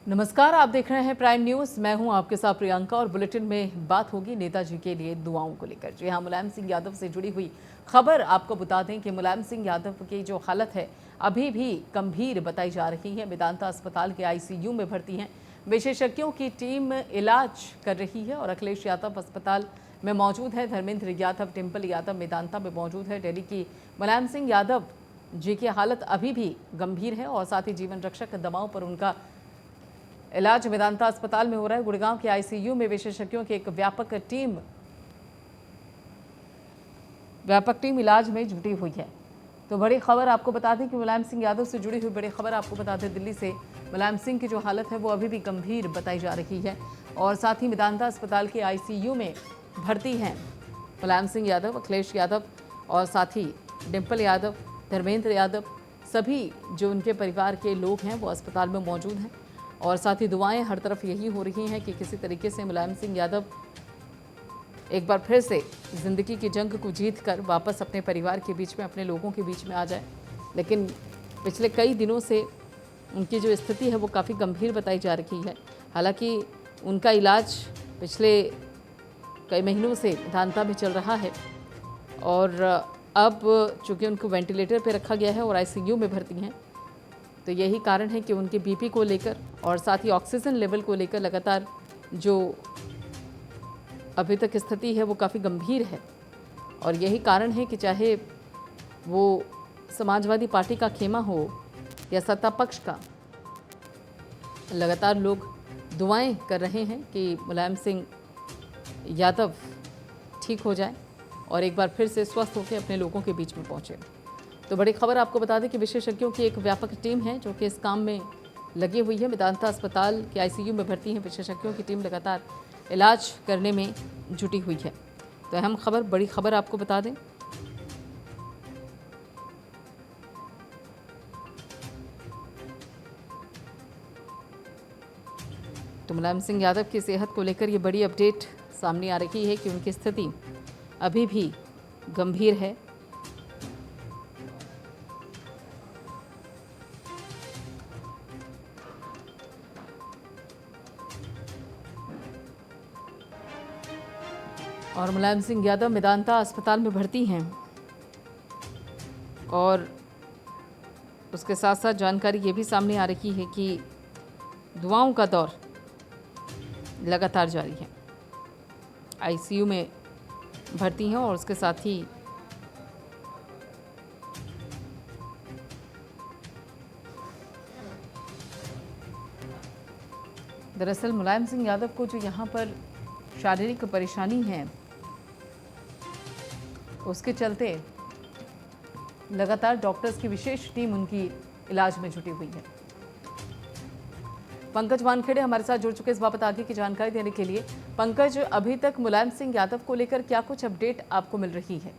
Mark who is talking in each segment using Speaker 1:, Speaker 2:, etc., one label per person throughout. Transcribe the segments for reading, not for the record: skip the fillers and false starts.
Speaker 1: नमस्कार, आप देख रहे हैं प्राइम न्यूज। मैं हूं आपके साथ प्रियंका और बुलेटिन में बात होगी नेताजी के लिए दुआओं को लेकर। जी हां, मुलायम सिंह यादव से जुड़ी हुई खबर आपको बता दें कि मुलायम सिंह यादव की जो हालत है अभी भी गंभीर बताई जा रही है। मेदांता अस्पताल के आईसीयू में भर्ती हैं। विशेषज्ञों की टीम इलाज कर रही है और अखिलेश यादव अस्पताल में मौजूद है। धर्मेंद्र यादव, डिम्पल यादव मेदांता में मौजूद है। दिल्ली की मुलायम सिंह यादव जी की हालत अभी भी गंभीर है और साथ ही जीवन रक्षक दवाओं पर उनका इलाज मेदांता अस्पताल में हो रहा है। गुड़गांव के आईसीयू में विशेषज्ञों की एक व्यापक टीम इलाज में जुटी हुई है। तो बड़ी खबर आपको बता दें कि मुलायम सिंह यादव से जुड़ी हुई बड़ी खबर आपको बता दें, दिल्ली से मुलायम सिंह की जो हालत है वो अभी भी गंभीर बताई जा रही है और साथ ही मेदांता अस्पताल के आईसीयू में भर्ती हैं मुलायम सिंह यादव, अखिलेश यादव और साथ ही डिम्पल यादव, धर्मेंद्र यादव, सभी जो उनके परिवार के लोग हैं वो अस्पताल में मौजूद हैं। और साथ ही दुआएं हर तरफ यही हो रही हैं कि किसी तरीके से मुलायम सिंह यादव एक बार फिर से ज़िंदगी की जंग को जीत कर वापस अपने परिवार के बीच में, अपने लोगों के बीच में आ जाए। लेकिन पिछले कई दिनों से उनकी जो स्थिति है वो काफ़ी गंभीर बताई जा रही है। हालांकि उनका इलाज पिछले कई महीनों से मेदांता में चल रहा है और अब चूँकि उनको वेंटिलेटर पर रखा गया है और आईसीयू में भर्ती हैं, तो यही कारण है कि उनके बीपी को लेकर और साथ ही ऑक्सीजन लेवल को लेकर लगातार जो अभी तक स्थिति है वो काफ़ी गंभीर है। और यही कारण है कि चाहे वो समाजवादी पार्टी का खेमा हो या सत्ता पक्ष का, लगातार लोग दुआएं कर रहे हैं कि मुलायम सिंह यादव ठीक हो जाए और एक बार फिर से स्वस्थ होकर अपने लोगों के बीच में पहुँचे। तो बड़ी खबर आपको बता दें कि विशेषज्ञों की एक व्यापक टीम है जो कि इस काम में लगी हुई है। मेदांता अस्पताल के आईसीयू में भर्ती हैं विशेषज्ञों की टीम, लगातार इलाज करने में जुटी हुई है। तो अहम खबर, बड़ी खबर आपको बता दें। तो मुलायम सिंह यादव की सेहत को लेकर ये बड़ी अपडेट सामने आ रही है कि उनकी स्थिति अभी भी गंभीर है। और मुलायम सिंह यादव मेदांता अस्पताल में भर्ती हैं और उसके साथ साथ जानकारी ये भी सामने आ रही है कि दुआओं का दौर लगातार जारी है। आईसीयू में भर्ती हैं और उसके साथ ही दरअसल मुलायम सिंह यादव को जो यहाँ पर शारीरिक परेशानी है उसके चलते लगातार डॉक्टर्स की विशेष टीम उनकी इलाज में जुटी हुई है। पंकज वानखेड़े हमारे साथ जुड़ चुके इस बाबत आगे की जानकारी देने के लिए। पंकज, अभी तक मुलायम सिंह यादव को लेकर क्या कुछ अपडेट आपको मिल रही है?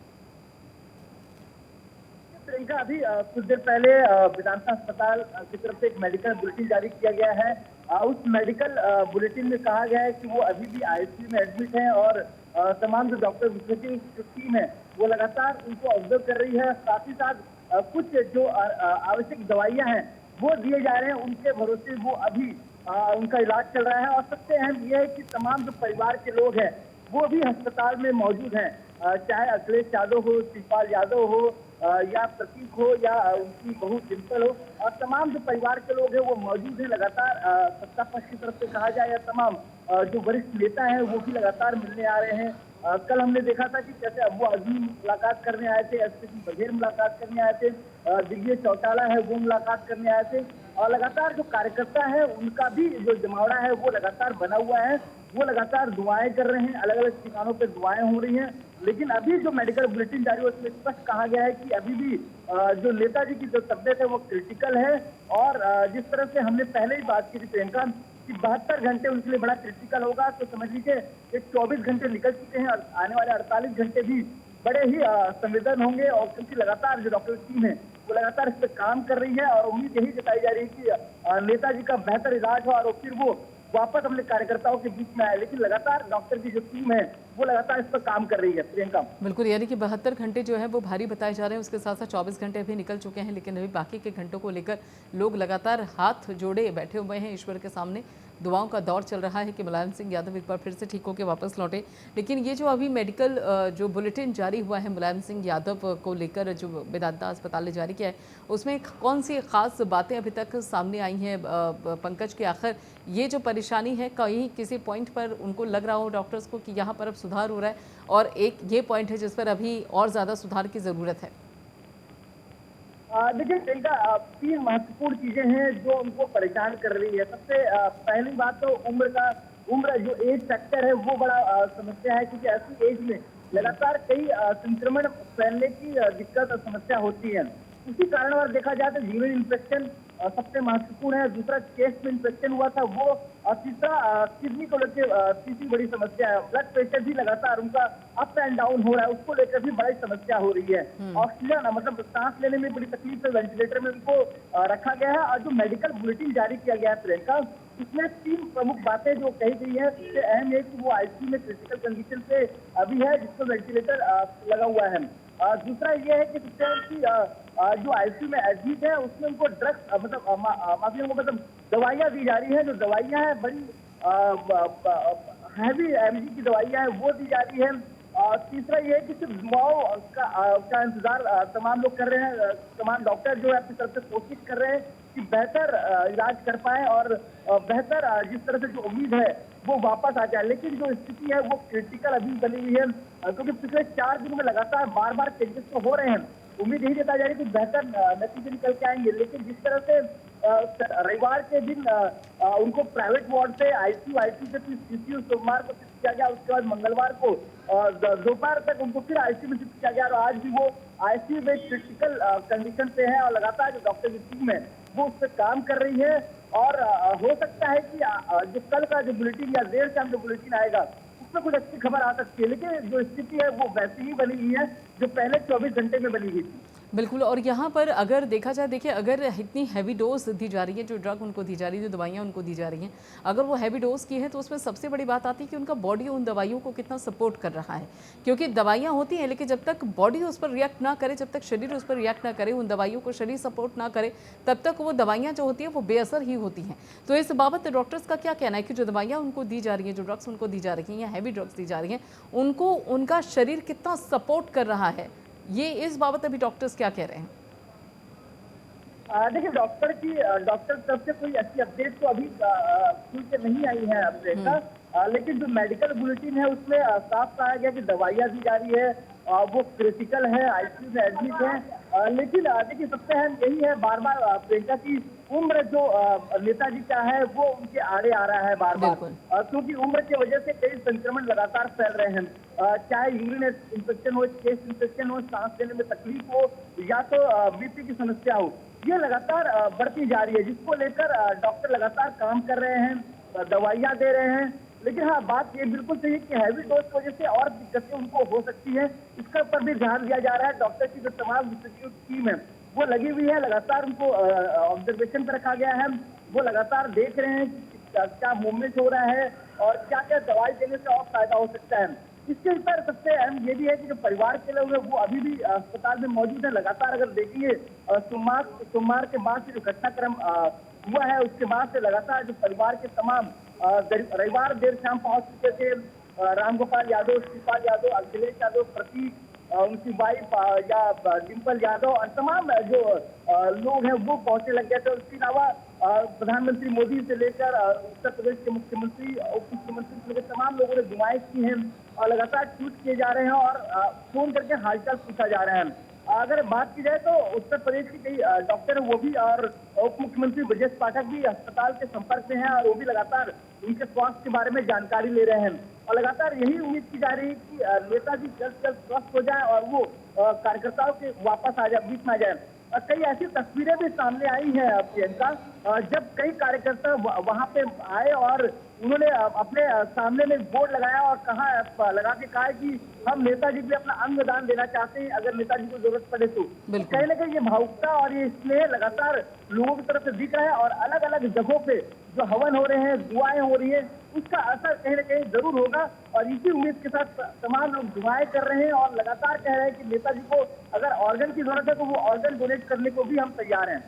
Speaker 2: प्रियंका, अभी कुछ देर पहले मेदांता अस्पताल की तरफ से एक मेडिकल बुलेटिन जारी किया गया है। उस मेडिकल बुलेटिन में कहा गया है कि वो अभी भी आईसीयू में एडमिट हैं और तमाम जो डॉक्टर विशेषज्ञ जो टीम है वो लगातार उनको ऑब्जर्व कर रही है। साथ ही साथ कुछ जो आवश्यक दवाइयां हैं वो दिए जा रहे हैं, उनके भरोसे वो अभी उनका इलाज चल रहा है। और सबसे अहम यह है कि तमाम जो परिवार के लोग हैं वो भी अस्पताल में मौजूद हैं, चाहे अखिलेश यादव हो, शिवपाल यादव हो या प्रतीक हो या उनकी बहू डिम्पल हो, और तमाम जो परिवार के लोग हैं वो मौजूद हैं। लगातार सत्ता पक्ष की तरफ से कहा जाए या तमाम जो वरिष्ठ नेता हैं वो भी लगातार मिलने आ रहे हैं। कल हमने देखा था कि कैसे अब्बू आजमी मुलाकात करने आए थे, एसपी बघेल मुलाकात करने आए थे, दिग्विजय चौटाला है वो मुलाकात करने आए थे। और लगातार जो कार्यकर्ता है उनका भी जो जमावड़ा है वो लगातार बना हुआ है, वो लगातार दुआएं कर रहे हैं, अलग अलग ठिकानों पर दुआएं हो रही हैं। लेकिन अभी जो मेडिकल बुलेटिन जारी हुआ उसमें स्पष्ट कहा गया है कि अभी भी जो नेताजी की जो तबियत है वो क्रिटिकल है। और जिस तरह से हमने पहले ही बात की थी प्रियंका कि 72 घंटे उनके लिए बड़ा क्रिटिकल होगा, तो समझ लीजिए कि 24 घंटे निकल चुके हैं और आने वाले 48 घंटे भी बड़े ही संवेदन होंगे। और क्योंकि लगातार जो डॉक्टर टीम है वो लगातार इस पर काम कर रही है और उम्मीद यही जताई जा रही है कि नेताजी का बेहतर इलाज हो और फिर वो वापस अपने कार्यकर्ताओं के बीच में आए। लेकिन लगातार डॉक्टर की जो टीम है वो लगातार इस पर काम कर रही है। प्रियंका,
Speaker 1: बिल्कुल, यानी कि 72 घंटे जो है वो भारी बताए जा रहे हैं, उसके साथ साथ 24 घंटे अभी निकल चुके हैं, लेकिन अभी बाकी के घंटों को लेकर लोग लगातार हाथ जोड़े बैठे हुए हैं ईश्वर के सामने। दुआओं का दौर चल रहा है कि मुलायम सिंह यादव एक बार फिर से ठीक होकर वापस लौटे। लेकिन ये जो अभी मेडिकल जो बुलेटिन जारी हुआ है मुलायम सिंह यादव को लेकर, जो वेदांता अस्पताल ने जारी किया है, उसमें कौन सी खास बातें अभी तक सामने आई हैं पंकज के? आखिर ये जो परेशानी है, कहीं किसी पॉइंट पर उनको लग रहा हो डॉक्टर्स को कि यहाँ पर अब सुधार हो रहा है, और एक ये पॉइंट है जिस पर अभी और ज़्यादा सुधार की ज़रूरत है?
Speaker 2: देखिए प्रियंका, तीन महत्वपूर्ण चीजें हैं जो उनको परेशान कर रही है। सबसे पहली बात तो उम्र जो एज फैक्टर है वो बड़ा समस्या है, क्योंकि ऐसी एज में लगातार कई संक्रमण फैलने की दिक्कत और समस्या होती है। इसी कारणवश देखा जाए तो यूरिन इन्फेक्शन सबसे महत्वपूर्ण है, दूसरा चेस्ट में इन्फेक्शन हुआ था वो, और तीसरा किडनी को लेकर तीसरी बड़ी समस्या है। ब्लड प्रेशर भी लगातार उनका अप एंड डाउन हो रहा है, उसको लेकर भी बड़ी समस्या हो रही है। ऑक्सीजन मतलब सांस लेने में बड़ी तकलीफ है, वेंटिलेटर में उनको रखा गया है। और जो मेडिकल बुलेटिन जारी किया गया है प्रियंका, इसमें तीन प्रमुख बातें जो कही गई है। सबसे अहम है कि वो आईसीयू में क्रिटिकल कंडीशन पे अभी है, जिसको वेंटिलेटर लगा हुआ है। दूसरा ये है कि जो आईसीयू में एडमिट है उसमें उनको ड्रग्स मतलब दवाइयाँ दी जा रही है। जो दवाइयाँ हैं बड़ी हैवी एमजी की दवाइयाँ हैं वो दी जा रही है। और तीसरा ये है कि सिर्फ दुआओं का इंतजार तमाम लोग कर रहे हैं। तमाम डॉक्टर जो है अपनी तरफ से कोशिश कर रहे हैं कि बेहतर इलाज कर पाए और बेहतर जिस तरह से जो उम्मीद है वो वापस आ जाए। लेकिन जो स्थिति है वो क्रिटिकल अभी बनी हुई है, क्योंकि पिछले 4 दिन में लगातार बार चेंजेस तो हो रहे हैं। उम्मीद यही जताई जा रही है कि बेहतर नतीजे निकल के आएंगे। लेकिन जिस तरह से रविवार के दिन उनको प्राइवेट वार्ड से आईसीयू से फिर सीसीयू सोमवार को शिफ्ट किया गया, उसके बाद मंगलवार को दोपहर तक उनको फिर आईसीयू में शिफ्ट किया गया, और आज भी वो आईसीयू में क्रिटिकल कंडीशन पे है। और लगातार जो डॉक्टर की टीम है वो उस पर काम कर रही है। और हो सकता है कि जो कल का जो बुलेटिन या देर शाम जो बुलेटिन आएगा उसमें कुछ अच्छी खबर आ सकती है। लेकिन जो स्थिति है वो वैसी ही बनी हुई है जो पहले 24 घंटे में बनी हुई थी।
Speaker 1: बिल्कुल, और यहाँ पर अगर देखा जाए, देखिए अगर इतनी हैवी डोज दी जा रही है, जो ड्रग उनको दी जा रही है, जो दवाइयाँ उनको दी जा रही हैं, अगर वो हैवी डोज की है तो उसमें सबसे बड़ी बात आती है कि उनका बॉडी उन दवाइयों को कितना सपोर्ट कर रहा है। क्योंकि दवाइयाँ होती हैं लेकिन जब तक बॉडी उस पर रिएक्ट ना करे, जब तक शरीर उस पर रिएक्ट ना करे, उन दवाइयों को शरीर सपोर्ट ना करे, तब तक वो दवाइयाँ जो होती हैं वो बेअसर ही होती हैं। तो इस बाबत डॉक्टर्स का क्या कहना है कि जो दवाइयाँ उनको दी जा रही हैं, जो ड्रग्स उनको दी जा रही हैं या हैवी ड्रग्स दी जा रही हैं, उनको उनका शरीर कितना सपोर्ट कर रहा है? ये इस बाबत अभी डॉक्टर्स क्या कह रहे हैं?
Speaker 2: देखिए डॉक्टर तरफ से कोई अच्छी अपडेट तो अभी खुल के नहीं आई है अपडेट का। लेकिन जो मेडिकल बुलेटिन है उसमें साफ कहा गया कि दवाइयाँ दी जा रही है, वो क्रिटिकल है, आईसीयू में एडमिट है। लेकिन देखिए सबसे अहम यही है बार प्रियंका की उम्र जो नेताजी का है वो उनके आड़े आ रहा है बार क्योंकि उम्र की वजह से कई संक्रमण लगातार फैल रहे हैं। चाहे यूरिन इन्फेक्शन हो, चेस्ट इन्फेक्शन हो, सांस लेने में तकलीफ हो, या तो बीपी की समस्या हो, ये लगातार बढ़ती जा रही है, जिसको लेकर डॉक्टर लगातार काम कर रहे हैं, दवाइयाँ दे रहे हैं। लेकिन हाँ, बात ये बिल्कुल सही है कि हैवी डोज की वजह से और दिक्कतें उनको हो सकती है, इसके ऊपर भी ध्यान दिया जा रहा है। डॉक्टर की जो तमाम विशेषज्ञों की टीम है वो लगी हुई है, लगातार उनको ऑब्जर्वेशन पर रखा गया है। वो लगातार देख रहे हैं कि क्या मूवमेंट हो रहा है और क्या क्या दवाई देने से और फायदा हो सकता है। इसके ऊपर सबसे अहम ये भी है कि जो परिवार के लोग हैं वो अभी भी अस्पताल में मौजूद है। लगातार अगर देखेंगे सोमवार के बाद से जो घटनाक्रम हुआ है उसके बाद से लगातार जो परिवार के तमाम रविवार देर शाम पहुंच चुके थे। रामगोपाल यादव, शिवपाल यादव, अखिलेश यादव, प्रतीक, उनकी वाइफ या डिम्पल यादव और तमाम जो लोग हैं वो पहुंचने लग गए थे। उसके अलावा प्रधानमंत्री मोदी से लेकर उत्तर प्रदेश के मुख्यमंत्री, उप मुख्यमंत्री से लेकर तमाम लोगों ने दुआएं की हैं और लगातार ट्वीट किए जा रहे हैं और फोन करके हालचाल पूछा जा रहा है। अगर बात की जाए तो उत्तर प्रदेश के कई डॉक्टर वो भी और उप मुख्यमंत्री ब्रजेश पाठक भी अस्पताल के संपर्क में हैं और वो भी लगातार उनके स्वास्थ्य के बारे में जानकारी ले रहे हैं और लगातार यही उम्मीद की जा रही है कि नेताजी जल्द से जल्द स्वस्थ हो जाए और वो कार्यकर्ताओं के वापस आ जाए, बीच में आ जाए। कई ऐसी तस्वीरें भी सामने आई हैं प्रियंका, जब कई कार्यकर्ता वहां पे आए और उन्होंने अपने सामने में बोर्ड लगाया और लगा के कहा कि हम नेताजी को अपना अंग दान देना चाहते हैं अगर नेताजी को जरूरत पड़े तो। कहीं ना कहीं ये भावुकता और ये स्नेह लगातार लोगों की तरफ से दिख रहा है और अलग अलग जगहों पे जो हवन हो रहे हैं, दुआएं हो रही है, उसका असर कहीं ना कहीं जरूर होगा। और इसी उम्मीद के साथ तमाम लोग दुआएं कर रहे हैं और लगातार कह रहे हैं कि नेताजी को अगर ऑर्गन की जरूरत है तो वो ऑर्गन डोनेट करने को भी हम तैयार हैं।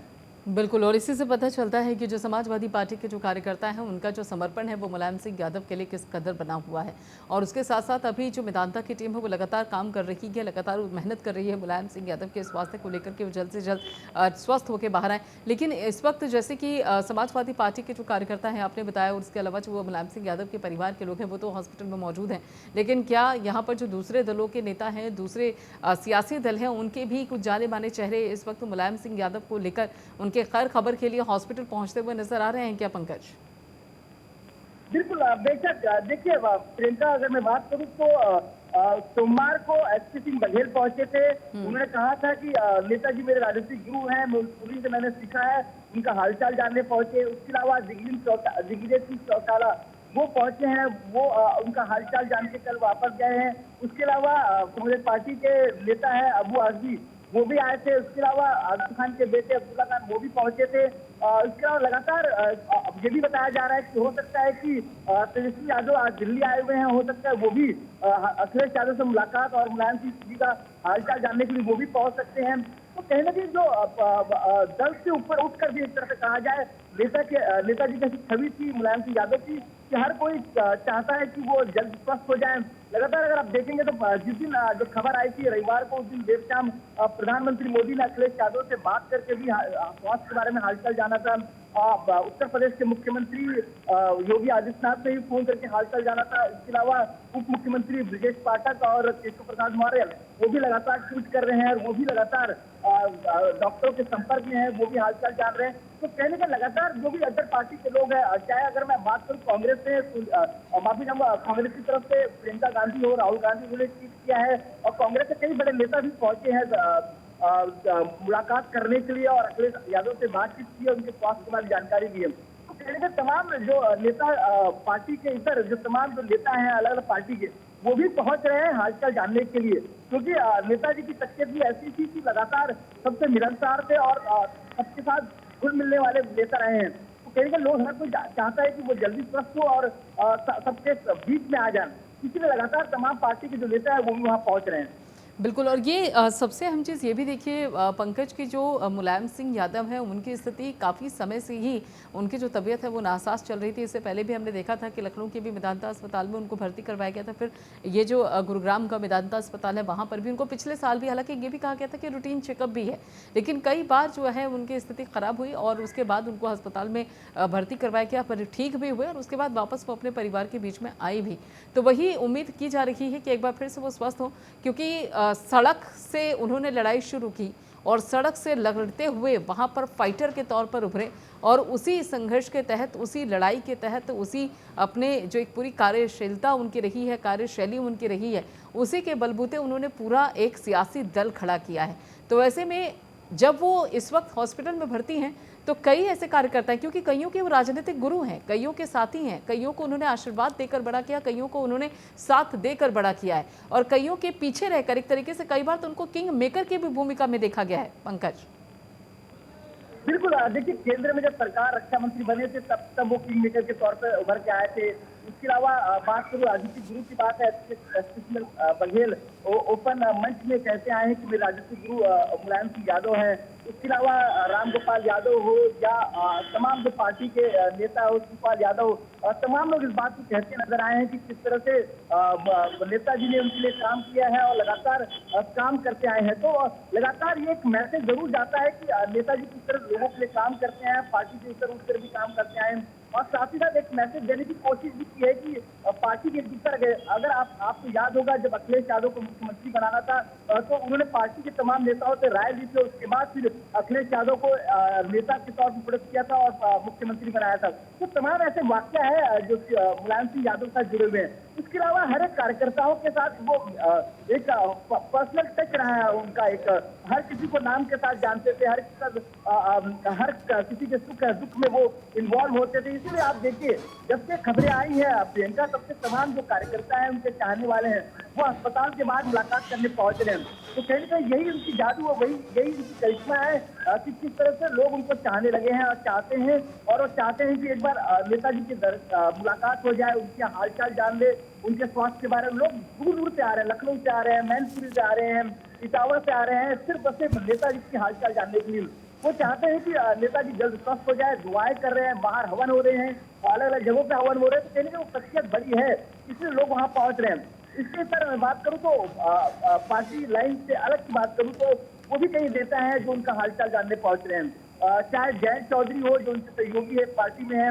Speaker 1: बिल्कुल, और इसी से पता चलता है कि जो समाजवादी पार्टी के जो कार्यकर्ता हैं उनका जो समर्पण है वो मुलायम सिंह यादव के लिए किस कदर बना हुआ है। और उसके साथ साथ अभी जो मेदांता की टीम है वो लगातार काम कर रही है, लगातार मेहनत कर रही है मुलायम सिंह यादव के स्वास्थ्य को लेकर के वो जल्द से जल्द स्वस्थ होकर बाहर आए। लेकिन इस वक्त जैसे कि समाजवादी पार्टी के जो कार्यकर्ता हैं आपने बताया, और उसके अलावा जो वो मुलायम सिंह यादव के परिवार के लोग हैं वो तो हॉस्पिटल में मौजूद हैं, लेकिन क्या यहाँ पर जो दूसरे दलों के नेता हैं, दूसरे सियासी दल हैं, उनके भी कुछ जाने माने चेहरे इस वक्त मुलायम सिंह यादव को लेकर उनके खैर खबर के लिए हॉस्पिटल पहुंचते हुए नजर आ रहे हैं क्या पंकज?
Speaker 2: बिल्कुल बेशक। देखिए प्रियंका, अगर मैं बात करूं तो सोमवार को एसपी सिंह बघेल पहुंचे थे। उन्होंने कहा था कि नेताजी मेरे राजनीतिक गुरु हैं, उन्हीं से मैंने सीखा है, उनका हालचाल जानने पहुंचे। उसके अलावा दिग्विजय सिंह चौटाला वो पहुंचे हैं, वो उनका हालचाल जान के कल वापस गए हैं। उसके अलावा कांग्रेस पार्टी के नेता है अबू आजमी, वो भी आए थे। उसके अलावा आजम खान के बेटे अब्दुल्ला खान वो भी पहुंचे थे। इसके अलावा लगातार ये भी बताया जा रहा है कि हो सकता है कि तेजस्वी यादव आज दिल्ली आए हुए हैं, हो सकता है वो भी अखिलेश यादव से मुलाकात और मुलायम सिंह जी का हालचाल जानने के लिए वो भी पहुंच सकते हैं। तो कहीं ना कहीं जो दल से ऊपर उठकर भी एक तरह से कहा जाए, नेताजी की छवि थी मुलायम सिंह यादव की, कि हर कोई चाहता है कि वो जल्द स्वस्थ हो जाए। लगातार अगर आप देखेंगे तो जिस दिन जो खबर आई थी रविवार को, उस दिन देर शाम प्रधानमंत्री मोदी ने अखिलेश यादव से बात करके भी स्वास्थ्य के बारे में हालचाल जाना था। उत्तर प्रदेश के मुख्यमंत्री योगी आदित्यनाथ ने भी फोन करके हालचाल जाना था। इसके अलावा उप मुख्यमंत्री ब्रजेश पाठक और केशव प्रसाद मौर्य वो भी लगातार ट्वीट कर रहे हैं और वो भी लगातार डॉक्टरों के संपर्क में है, वो भी हालचाल जान रहे हैं। तो कहने का लगातार जो भी अदर पार्टी के लोग हैं, चाहे अगर मैं बात करूं कांग्रेस से, माफी चाहूंगा, कांग्रेस की तरफ से प्रियंका गांधी हो, राहुल गांधी उन्होंने ट्वीट किया है और कांग्रेस के कई बड़े नेता भी पहुंचे हैं मुलाकात करने के लिए और अखिलेश यादव से बातचीत की और उनके स्वास्थ्य के बारे में जानकारी दी है। तो कहने का तमाम जो नेता पार्टी के इधर जो तमाम जो नेता हैं अलग अलग पार्टी के, वो भी पहुंच रहे हैं हालचाल जानने के लिए, क्योंकि नेताजी की शख्सियत भी ऐसी थी कि लगातार सबसे मिलनसार थे और सबके साथ घुल मिलने वाले नेता रहे हैं। तो कहने का लोग हर कोई चाहता है कि वो जल्दी स्वस्थ हो और सबके बीच में आ जाए, इसलिए लगातार तमाम पार्टी के जो नेता है वो भी वहाँ पहुंच रहे हैं।
Speaker 1: बिल्कुल, और ये सबसे अहम चीज़ ये भी देखिए पंकज की जो मुलायम सिंह यादव हैं उनकी स्थिति काफ़ी समय से ही उनकी जो तबीयत है वो नासाज चल रही थी। इससे पहले भी हमने देखा था कि लखनऊ के भी मेदांता अस्पताल में उनको भर्ती करवाया गया था। फिर ये जो गुरुग्राम का मेदांता अस्पताल है वहाँ पर भी उनको पिछले साल भी, हालांकि ये भी कहा गया था कि रूटीन चेकअप भी है, लेकिन कई बार जो है उनकी स्थिति ख़राब हुई और उसके बाद उनको अस्पताल में भर्ती करवाया गया, पर ठीक भी हुए और उसके बाद वापस वो अपने परिवार के बीच में आई भी। तो वही उम्मीद की जा रही है कि एक बार फिर से वो स्वस्थ हो, क्योंकि सड़क से उन्होंने लड़ाई शुरू की और सड़क से लड़ते हुए वहाँ पर फाइटर के तौर पर उभरे और उसी संघर्ष के तहत, उसी लड़ाई के तहत, उसी अपने जो एक पूरी कार्यशीलता उनकी रही है, कार्यशैली उनकी रही है, उसी के बलबूते उन्होंने पूरा एक सियासी दल खड़ा किया है। तो ऐसे में जब वो इस वक्त हॉस्पिटल में भर्ती हैं तो कई ऐसे कार्यकर्ता हैं, क्योंकि कईयों के वो राजनीतिक गुरु हैं, कईयों के साथी हैं, कईयों को उन्होंने आशीर्वाद देकर बड़ा किया, कईयों को उन्होंने साथ देकर बड़ा किया है और कईयों के पीछे रहकर एक तरीके से कई बार तो उनको किंग मेकर की भी भूमिका में देखा गया है। पंकज,
Speaker 2: बिल्कुल। देखिए केंद्र में जब सरकार रक्षा मंत्री बने थे तब वो किंग मेकर के तौर पर उभर के आए थे। इसके अलावा बात करूँ राजनीतिक गुरु की बात है, बघेल ओपन मंच में कहते आए हैं कि मेरे राजनीतिक गुरु मुलायम सिंह यादव हैं। इसके अलावा राम गोपाल यादव हो या तमाम जो पार्टी के नेता हो, शिवपाल यादव, तमाम लोग इस बात को कहते नजर आए हैं कि किस तरह से नेताजी ने उनके लिए काम किया है और लगातार काम करते आए हैं। तो लगातार ये एक मैसेज जरूर जाता है कि नेताजी किस तरह लोगों के लिए काम करते हैं, पार्टी के ऊपर उठकर भी काम करते आए हैं और साथ ही साथ एक मैसेज देने की कोशिश भी की है कि पार्टी के भीतर अगर आपको याद होगा जब अखिलेश यादव को मुख्यमंत्री बनाना था तो उन्होंने पार्टी के तमाम नेताओं से राय ली थी। उसके बाद फिर अखिलेश यादव को नेता के तौर पर प्रोडक्ट किया था और मुख्यमंत्री बनाया था। तो तमाम ऐसे वाक्य है जो मुलायम सिंह यादव के साथ जुड़े हुए हैं। इसके अलावा हर एक कार्यकर्ताओं के साथ वो एक पर्सनल टच रहा है उनका। एक हर किसी को नाम के साथ जानते थे, हर किसी के सुख दुख में वो इन्वॉल्व होते थे। इसीलिए आप देखिए, जब से खबरें आई है प्रियंका, तब से तमाम जो कार्यकर्ता हैं, उनके चाहने वाले हैं, वो अस्पताल के बाद मुलाकात करने पहुंच रहे हैं। तो कहीं ना कहीं यही उनकी जादू है, यही उनकी करिश्मा है कि किस तरह से लोग उनको चाहने लगे हैं और चाहते हैं, और वो चाहते हैं कि एक बार नेताजी की मुलाकात हो जाए, उनके हालचाल जान ले, उनके स्वास्थ्य के बारे में। लोग दूर दूर से आ रहे हैं, लखनऊ से आ रहे हैं, मैनपुरी से आ रहे हैं, इटावा से आ रहे हैं, सिर्फ नेताजी की हालचाल जानने के लिए। वो चाहते हैं कि नेताजी जल्द स्वस्थ हो जाए, दुआएं कर रहे हैं, बाहर हवन हो रहे हैं, अलग अलग जगहों पे हवन हो रहे हैं। तो कहने की वो शख्सियत बड़ी है, इसलिए लोग वहां पहुंच रहे हैं। इसके सर मैं बात करूं तो पार्टी लाइन से अलग की बात करूं तो वो भी कई नेता हैं जो उनका हालचाल जानने पहुंच रहे हैं। चाहे जयंत चौधरी हो, जो उनके सहयोगी है, पार्टी में है,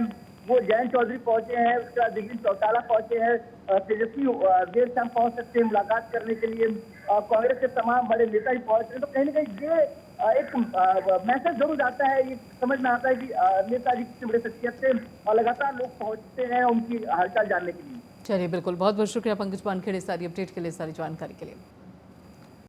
Speaker 2: वो जयंत चौधरी पहुंचे हैं, उसके बाद दिग्विजय चौटाला पहुंचे हैं, तेजस्वी देर शाम पहुंच सकते हैं मुलाकात करने के लिए, कांग्रेस के तमाम बड़े नेता ही पहुंच रहे हैं। तो कहीं ना कहीं ये एक मैसेज जरूर आता है, ये समझ में आता है कि नेताजी कितने बड़े शख्सियत थे, और लगातार लोग पहुंचते हैं उनकी हालचाल जानने के लिए।
Speaker 1: चलिए, बिल्कुल, बहुत बहुत शुक्रिया पंकज वानखेड़े सारी अपडेट के लिए, सारी जानकारी के लिए।